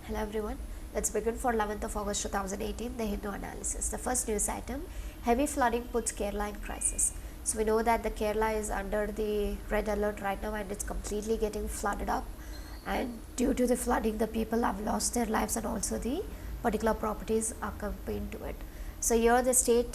Hello everyone. Let's begin for 11th of August 2018, the Hindu analysis. The first news item, heavy flooding puts Kerala in crisis. So we know that the Kerala is under the red alert right now and it's completely getting flooded up, and due to the flooding the people have lost their lives and also the particular properties accompanying to it. So here the state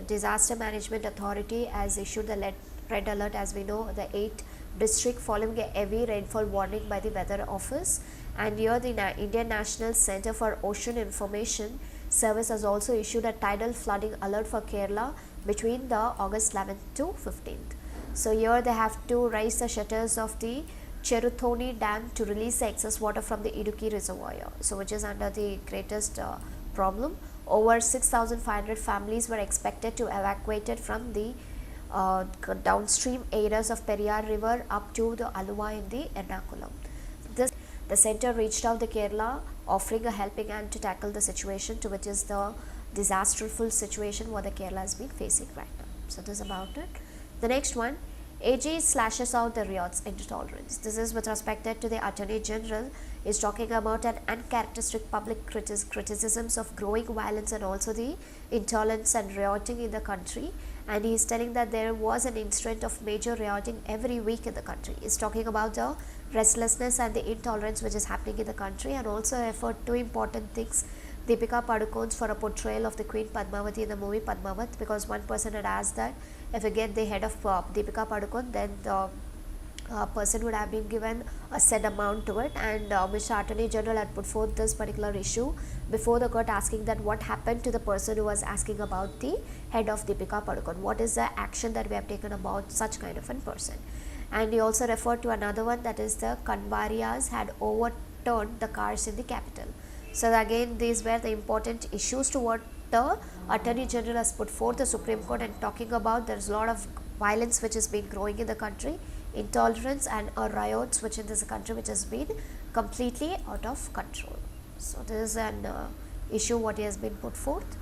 disaster management authority has issued the red alert, as we know, the 8th district following a heavy rainfall warning by the weather office. And here the Indian National Center for Ocean Information Service has also issued a tidal flooding alert for Kerala between the August 11th to 15th. So here they have to raise the shutters of the Cheruthoni Dam to release the excess water from the Idukki reservoir, so which is under the greatest problem. Over 6,500 families were expected to evacuated from the downstream areas of Periyar River up to the Aluva in the Ernakulam. The center reached out to Kerala offering a helping hand to tackle the situation, to which is the disasterful situation what the Kerala has been facing right now. So this is about it. The next one, AG slashes out the riots intolerance. This is with respect to the Attorney General is talking about an uncharacteristic public criticisms of growing violence and also the intolerance and rioting in the country, and he is telling that there was an incident of major rioting every week in the country. He is talking about the restlessness and the intolerance which is happening in the country, and also for two important things, Deepika Padukone's for a portrayal of the Queen Padmavati in the movie Padmavat, because one person had asked that if you get the head of Deepika Padukone, then the person would have been given a set amount to it, and Mr. Attorney General had put forth this particular issue before the court, asking that what happened to the person who was asking about the head of Deepika Padukone, what is the action that we have taken about such kind of a person. And he also referred to another one, that is the Kanvariyas had overturned the cars in the capital. So again, these were the important issues to what the Attorney General has put forth the Supreme Court, and talking about there is a lot of violence which has been growing in the country, intolerance and riots which in this country which has been completely out of control. So this is an issue what he has been put forth.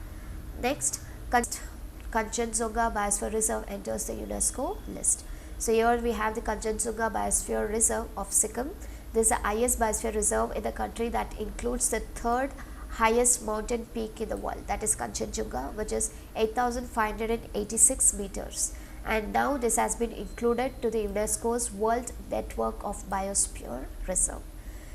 Next, Kanchenjunga Biosphere Reserve enters the UNESCO list. So here we have the Kanchenjunga Biosphere Reserve of Sikkim. This is the highest biosphere reserve in the country that includes the third highest mountain peak in the world, that is Kanchenjunga, which is 8,586 meters. And now this has been included to the UNESCO's World Network of Biosphere Reserve.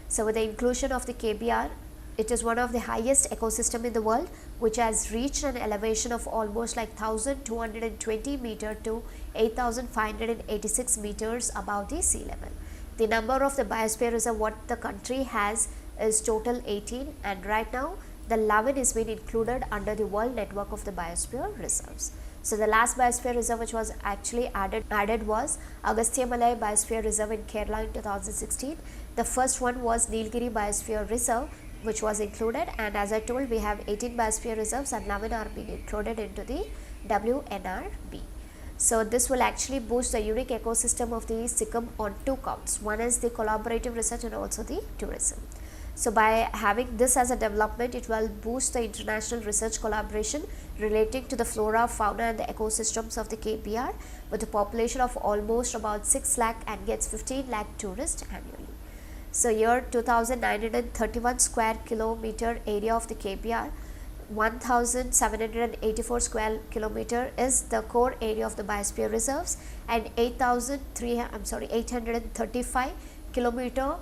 So with the inclusion of the KBR, it is one of the highest ecosystem in the world, which has reached an elevation of almost like 1,220 meters to 8,586 meters above the sea level. The number of the biosphere reserve what the country has is total 18, and right now the 11 is being included under the World Network of the Biosphere Reserves. So the last biosphere reserve which was actually added was Agastyamalai Biosphere Reserve in Kerala in 2016. The first one was Nilgiri Biosphere Reserve which was included, and as I told, we have 18 biosphere reserves and 11 are being included into the WNRB. So this will actually boost the unique ecosystem of the Sikkim on two counts. One is the collaborative research and also the tourism. So by having this as a development, it will boost the international research collaboration relating to the flora, fauna and the ecosystems of the KBR, with a population of almost about 6 lakh and gets 15 lakh tourists annually. So here 2,931 square kilometer area of the KBR, 1,784 square kilometer is the core area of the biosphere reserves, and 835 kilometer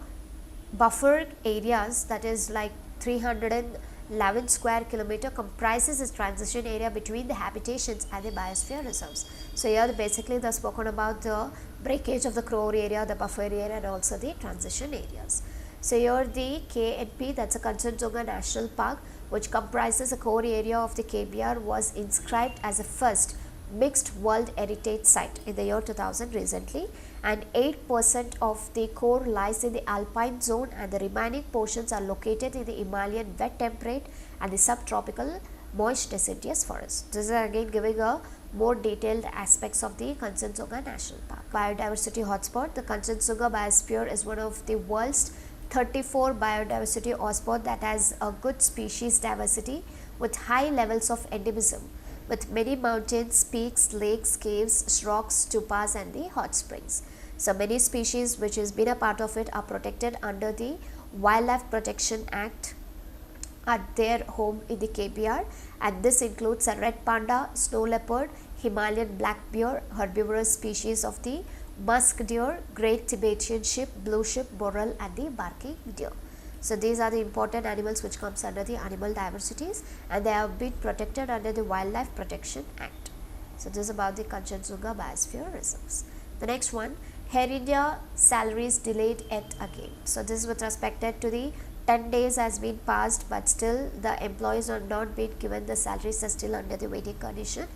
buffer areas, that is like 311 square kilometer, comprises this transition area between the habitations and the biosphere reserves. So here basically they are spoken about the breakage of the core area, the buffer area and also the transition areas. So here the KNP, that's a Kanchenjunga National Park, which comprises a core area of the KBR, was inscribed as a first mixed World Heritage Site in the year 2000 recently, and 8% of the core lies in the alpine zone and the remaining portions are located in the Himalayan wet temperate and the subtropical moist deciduous forest. This is again giving a more detailed aspects of the Kanchenjunga National Park. Biodiversity hotspot, the Kanchenjunga Biosphere is one of the world's 34 biodiversity hotspot that has a good species diversity with high levels of endemism, with many mountains, peaks, lakes, caves, rocks, stupas and the hot springs. So many species which has been a part of it are protected under the Wildlife Protection Act at their home in the KBR, and this includes a red panda, snow leopard, Himalayan black bear, herbivorous species of the musk deer, great Tibetan sheep, blue sheep, burrell, and the barking deer. So these are the important animals which comes under the animal diversities, and they have been protected under the Wildlife Protection Act. So this is about the Kanchenjunga Biosphere Reserves. The next one, Air India salaries delayed yet again. So this is with respect to the 10 days has been passed, but still the employees are not being given the salaries, are still under the waiting condition.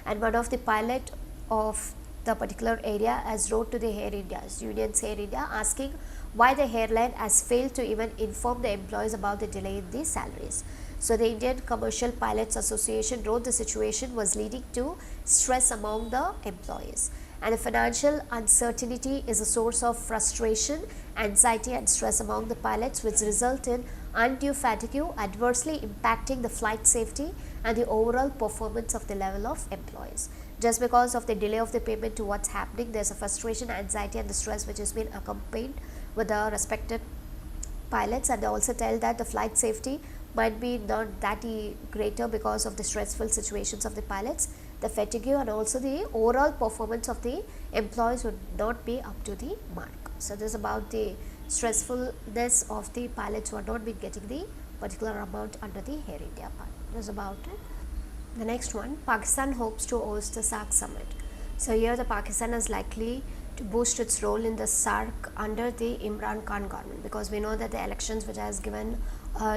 And one of the pilot of the particular area has wrote to the Air India's Union's Air India asking why the airline has failed to even inform the employees about the delay in the salaries. So the Indian Commercial Pilots Association wrote the situation was leading to stress among the employees, and the financial uncertainty is a source of frustration, anxiety and stress among the pilots, which result in undue fatigue, adversely impacting the flight safety and the overall performance of the level of employees. Just because of the delay of the payment to what's happening, there's a frustration, anxiety and the stress which has been accompanied with the respected pilots, and they also tell that the flight safety might be not that greater because of the stressful situations of the pilots, the fatigue and also the overall performance of the employees would not be up to the mark. So this is about the stressfulness of the pilots who are not been getting the particular amount under the Air India part. This is about it. The next one, Pakistan hopes to host the SARC summit. So here the Pakistan is likely to boost its role in the SARC under the Imran Khan government, because we know that the elections which has given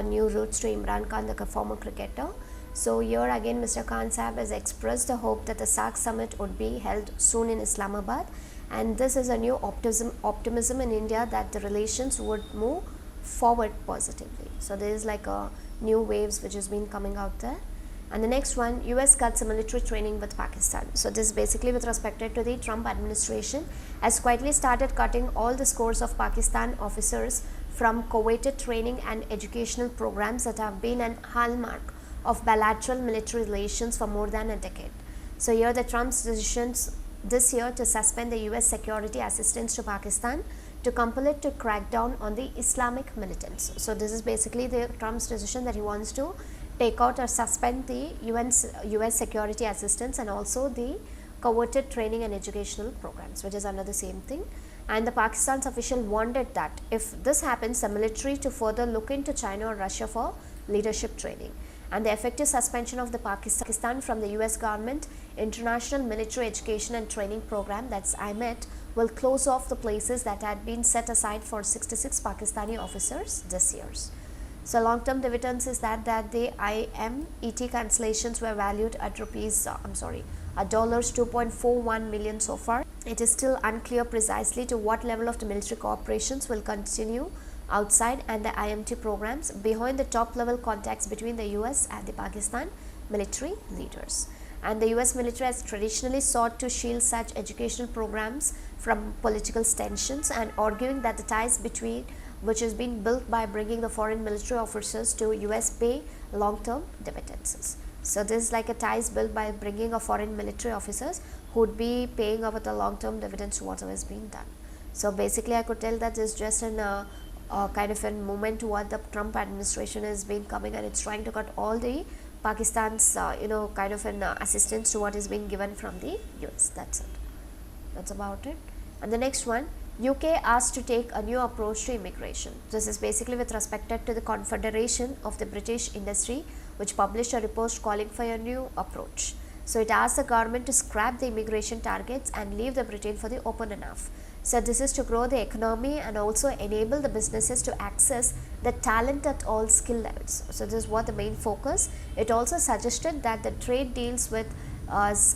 new roots to Imran Khan, the former cricketer. So here again Mr. Khan Sahab has expressed the hope that the SARC summit would be held soon in Islamabad, and this is a new optimism in India that the relations would move forward positively. So there is like a new waves which has been coming out there. And the next one, US cuts military training with Pakistan. So this is basically with respect to the Trump administration has quietly started cutting all the scores of Pakistan officers from coveted training and educational programs that have been an hallmark of bilateral military relations for more than a decade. So here the Trump's decisions this year to suspend the US security assistance to Pakistan to compel it to crack down on the Islamic militants. So this is basically the Trump's decision that he wants to take out or suspend the US security assistance and also the coveted training and educational programs, which is under the same thing. And the Pakistan's official warned that if this happens, the military to further look into China or Russia for leadership training. And the effective suspension of the Pakistan from the US government International Military Education and Training Program, that's IMET, will close off the places that had been set aside for 66 Pakistani officers this year. So long-term dividends is that the IMET cancellations were valued at $2.41 million so far. It is still unclear precisely to what level of the military cooperations will continue outside and the IMT programs behind the top level contacts between the US and the Pakistan military leaders. And the US military has traditionally sought to shield such educational programs from political tensions, and arguing that the ties between which is being built by bringing the foreign military officers to US pay long-term dividends. So this is like a ties built by bringing a foreign military officers who would be paying over the long-term dividends to whatever is being done. So basically I could tell that this is just an kind of a movement toward the Trump administration has been coming, and it's trying to cut all the Pakistan's kind of an assistance to what is being given from the US. That's it. That's about it. And the next one, UK asked to take a new approach to immigration. This is basically with respect to the Confederation of the British Industry, which published a report calling for a new approach. So it asked the government to scrap the immigration targets and leave the Britain for the open enough. So this is to grow the economy and also enable the businesses to access the talent at all skill levels. So this is what the main focus. It also suggested that the trade deals with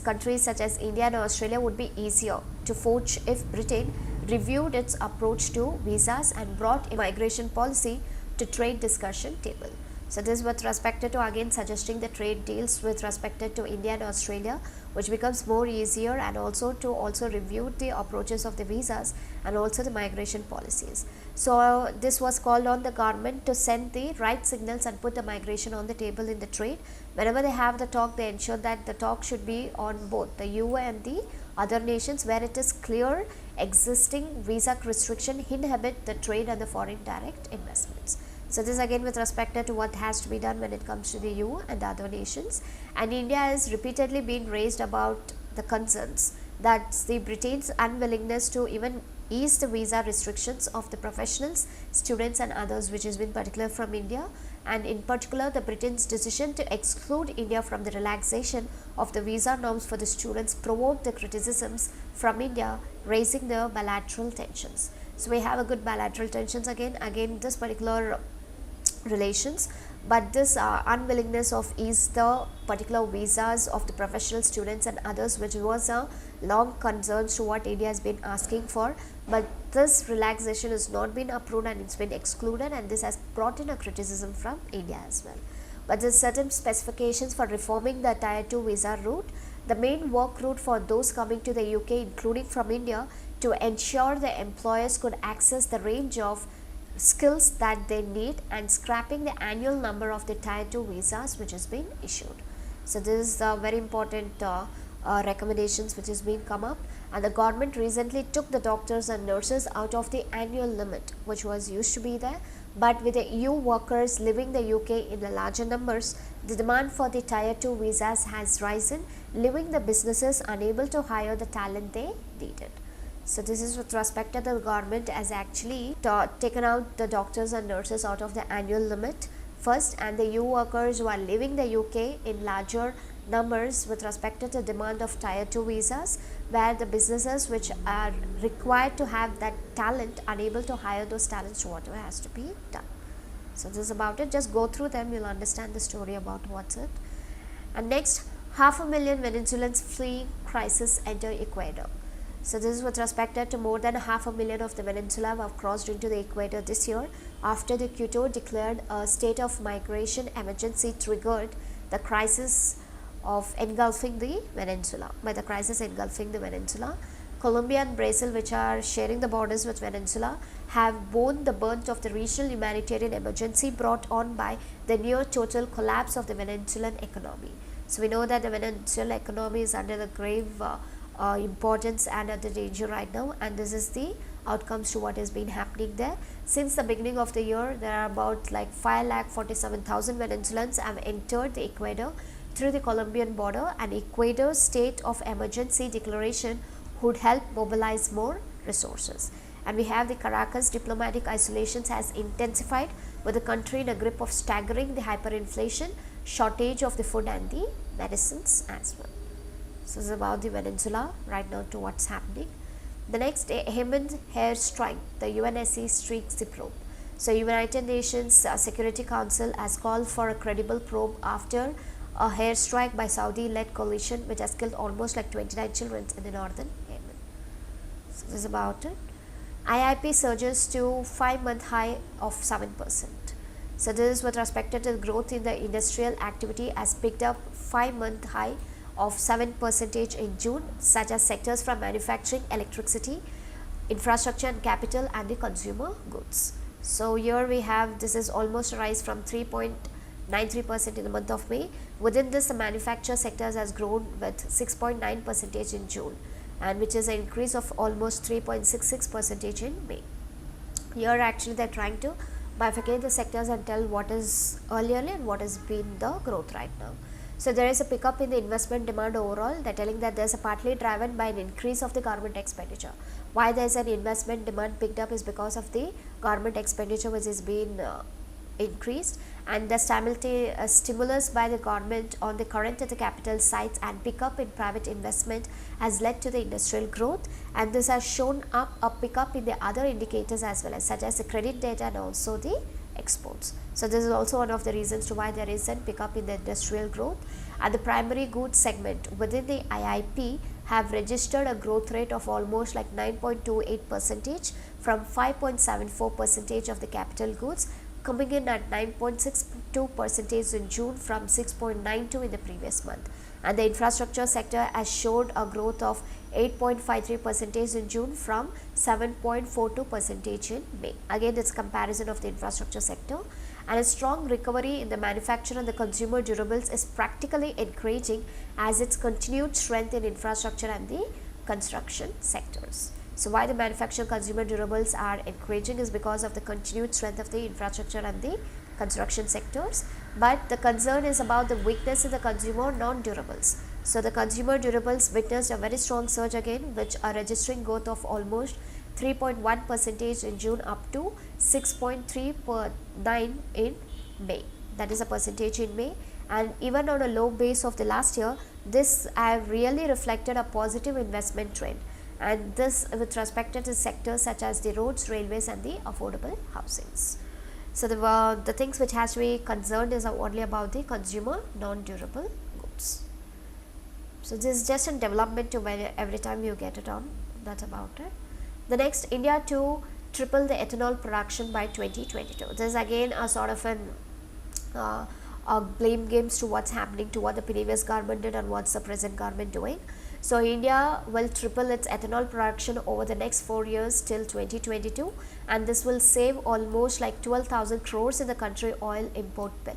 countries such as India and Australia would be easier to forge if Britain reviewed its approach to visas and brought immigration policy to trade discussion table. So this is with respect to again suggesting the trade deals with respect to India and Australia, which becomes more easier, and also to review the approaches of the visas and also the migration policies. So this was called on the government to send the right signals and put the migration on the table in the trade. Whenever they have the talk, they ensure that the talk should be on both the EU and the other nations where it is clear existing visa restriction inhibit the trade and the foreign direct investments. So this again with respect to what has to be done when it comes to the EU and the other nations. And India has repeatedly been raised about the concerns that the Britain's unwillingness to even ease the visa restrictions of the professionals, students and others, which has been particular from India, and in particular the Britain's decision to exclude India from the relaxation of the visa norms for the students provoked the criticisms from India, raising the bilateral tensions. So we have a good bilateral tensions again this particular relations, but this unwillingness of ease the particular visas of the professional students and others, which was a long concern to what India has been asking for, but this relaxation has not been approved and it's been excluded, and this has brought in a criticism from India as well. But there are certain specifications for reforming the Tier 2 visa route. The main work route for those coming to the UK, including from India, to ensure the employers could access the range of skills that they need, and scrapping the annual number of the Tier 2 visas which has been issued. So this is the very important recommendations which has been come up, and the government recently took the doctors and nurses out of the annual limit which was used to be there, but with the EU workers living the UK in the larger numbers, the demand for the Tier 2 visas has risen, leaving the businesses unable to hire the talent they needed. So this is with respect to the government has actually taken out the doctors and nurses out of the annual limit first, and the EU workers who are leaving the UK in larger numbers with respect to the demand of Tier 2 visas, where the businesses which are required to have that talent unable to hire those talents, whatever has to be done. So this is about it. Just go through them, you'll understand the story about what's it. And next, 500,000 Venezuelans fleeing crisis enter Equator. So this is with respect to more than 500,000 of the Venezuela have crossed into the Equator this year after the Equator declared a state of migration emergency triggered the crisis of engulfing the Venezuela. By the crisis engulfing the Venezuela, Colombia and Brazil, which are sharing the borders with Venezuela, have borne the brunt of the regional humanitarian emergency brought on by the near total collapse of the Venezuelan economy. So we know that the Venezuelan economy is under the grave importance and at the danger right now, and this is the outcomes to what has been happening there. Since the beginning of the year, there are about like 5,47,000 Venezuelans have entered the Equator through the Colombian border, and Equator's state of emergency declaration would help mobilize more resources. And we have the Caracas diplomatic isolations has intensified, with the country in a grip of staggering the hyperinflation, shortage of the food and the medicines as well. So this is about the Venezuela right now to what's happening. The next, Yemen air strike, the UNSC streaks the probe. So United Nations Security Council has called for a credible probe after a airstrike by Saudi-led coalition which has killed almost like 29 children in the northern Yemen. So this is about it. IIP surges to 5-month high of 7%. So this is with respect to the growth in the industrial activity has picked up 5-month high of 7% in June, such as sectors from manufacturing, electricity, infrastructure and capital, and the consumer goods. So here we have, this is almost a rise from 3.93% in the month of May. Within this, the manufacture sectors has grown with 6.9% in June, and which is an increase of almost 3.66% in May. Here actually they are trying to bifurcate the sectors and tell what is earlier and what has been the growth right now. So there is a pickup in the investment demand overall. They are telling that there is a partly driven by an increase of the government expenditure. Why there is an investment demand picked up is because of the government expenditure which has been increased, and the stimulus by the government on the current and the capital sites and pickup in private investment has led to the industrial growth, and this has shown up a pickup in the other indicators as well, as such as the credit data and also the exports. So this is also one of the reasons to why there is a pickup in the industrial growth. And the primary goods segment within the IIP have registered a growth rate of almost like 9.28% from 5.74% of the capital goods, coming in at 9.62% in June from 6.92% in the previous month. And the infrastructure sector has showed a growth of 8.53% in June from 7.42% in May. Again, it's comparison of the infrastructure sector, and a strong recovery in the manufacturer and the consumer durables is practically encouraging as its continued strength in infrastructure and the construction sectors. So why the manufacturing consumer durables are encouraging is because of the continued strength of the infrastructure and the construction sectors, but the concern is about the weakness in the consumer non-durables. So the consumer durables witnessed a very strong surge again, which are registering growth of almost 3.1% in June up to 6.39 in May. That is a percentage in May, and even on a low base of the last year, this have really reflected a positive investment trend, and this with respect to sectors such as the roads, railways and the affordable housings. So the things which has to be concerned is only about the consumer non-durable goods. So this is just a development to every time you get it on, that's about it. The next, India to triple the ethanol production by 2022. This is again a sort of an blame games to what's happening, to what the previous government did and what's the present government doing. So India will triple its ethanol production over the next 4 years till 2022, and this will save almost like 12,000 crores in the country oil import bill.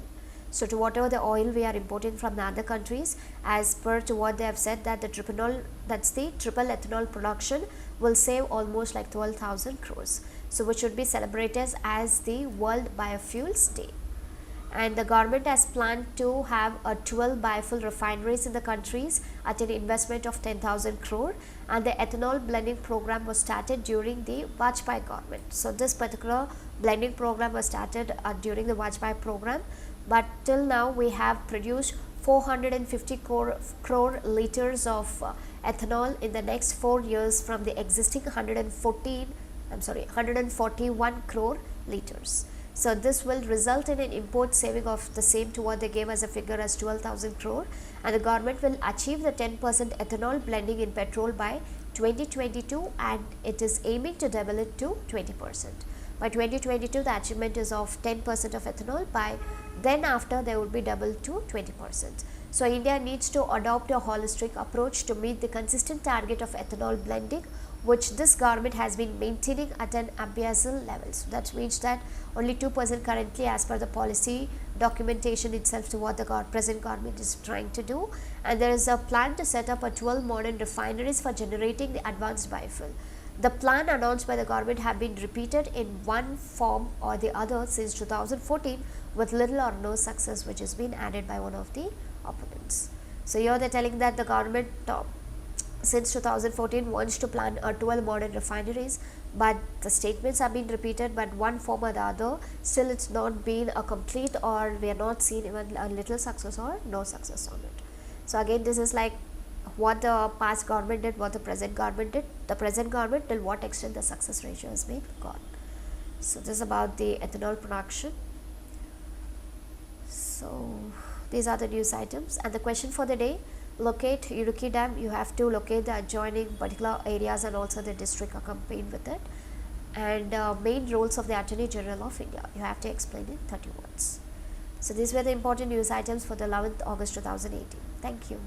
So to whatever the oil we are importing from the other countries, as per to what they have said, that the triple ethanol production will save almost like 12,000 crores. So which should be celebrated as the World Biofuels Day. And the government has planned to have 12 biofuel refineries in the countries at an investment of 10,000 crore, and the ethanol blending program was started during the Vajpayee government. So this particular blending program was started during the Vajpayee program, but till now we have produced 450 crore liters of ethanol in the next 4 years from the existing 141 crore liters. So this will result in an import saving of the same to what they gave as a figure as 12,000 crore, and the government will achieve the 10% ethanol blending in petrol by 2022, and it is aiming to double it to 20%. By 2022 the achievement is of 10% of ethanol, by then after they would be doubled to 20%. So India needs to adopt a holistic approach to meet the consistent target of ethanol blending, which this government has been maintaining at an abyssal level. So that means that only 2% currently as per the policy documentation itself to what the present government is trying to do, and there is a plan to set up 12 modern refineries for generating the advanced biofuel. The plan announced by the government have been repeated in one form or the other since 2014 with little or no success, which has been added by one of the opponents. So here they are telling that the government since 2014 wants to plan 12 modern refineries, but the statements have been repeated, but one form or the other, still it's not been a complete, or we are not seen even a little success or no success on it. So again, this is like what the past government did, what the present government did. The present government, till what extent the success ratio has been gone. So this is about the ethanol production. So these are the news items, and the question for the day: locate Idukki Dam. You have to locate the adjoining particular areas and also the district accompanied with it, and main roles of the Attorney General of India. You have to explain in 30 words. So these were the important news items for the 11th August 2018. Thank you.